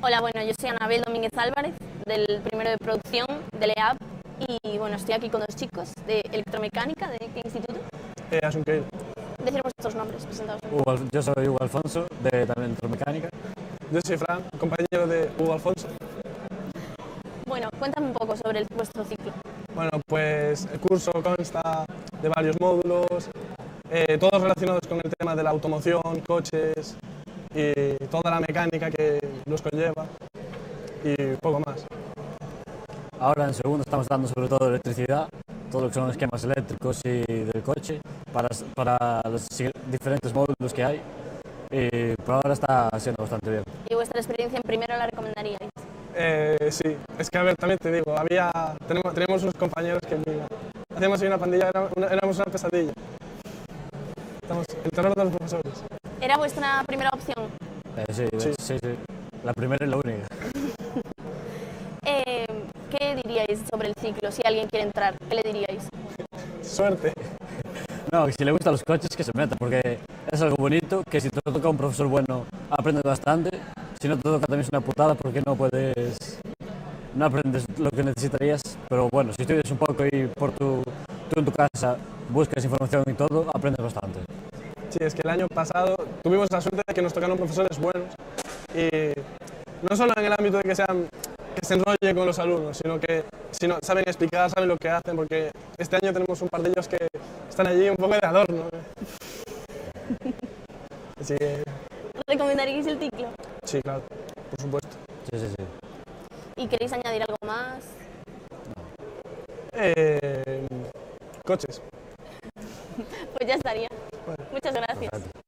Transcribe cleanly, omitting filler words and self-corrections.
Hola, bueno, yo soy Anabel Domínguez Álvarez, del primero de producción del EAP, y bueno, estoy aquí con dos chicos de electromecánica. ¿De qué instituto? Asunqueiro. Decir vuestros nombres, presentados. Yo soy Hugo Alfonso, de también electromecánica. Yo soy Fran, compañero de Hugo Alfonso. Bueno, cuéntame un poco sobre vuestro ciclo. Bueno, pues el curso consta de varios módulos, todos relacionados con el tema de la automoción, coches y toda la mecánica que los conlleva y poco más. Ahora en segundo estamos dando sobre todo electricidad, todo lo que son esquemas eléctricos y del coche, para los diferentes módulos que hay. Y por ahora está siendo bastante bien. ¿Y vuestra experiencia en primero la recomendaríais? Sí, es que a ver, también te digo, teníamos unos compañeros que hacíamos ahí una pandilla, éramos una pesadilla. Estamos el terror de los profesores. ¿Era vuestra primera opción? Sí. La primera y la única. ¿Qué diríais sobre el ciclo? Si alguien quiere entrar, ¿qué le diríais? Suerte. No, que si le gustan los coches que se meta, porque es algo bonito, que si te toca un profesor bueno aprendes bastante, si no te toca también es una putada porque no aprendes lo que necesitarías, pero bueno, si estudias un poco y tú en tu casa buscas información y todo, aprendes bastante. Sí, es que el año pasado tuvimos la suerte de que nos tocaron profesores buenos y no solo en el ámbito de que se enrolle con los alumnos, sino saben explicar, saben lo que hacen, porque este año tenemos un par de ellos que están allí un poco de adorno. Así que, ¿Recomendaríais el ciclo? sí, claro, por supuesto. Sí. ¿Y queréis añadir algo más? Coches. Pues ya estaría. Bueno. Muchas gracias. Perfecto.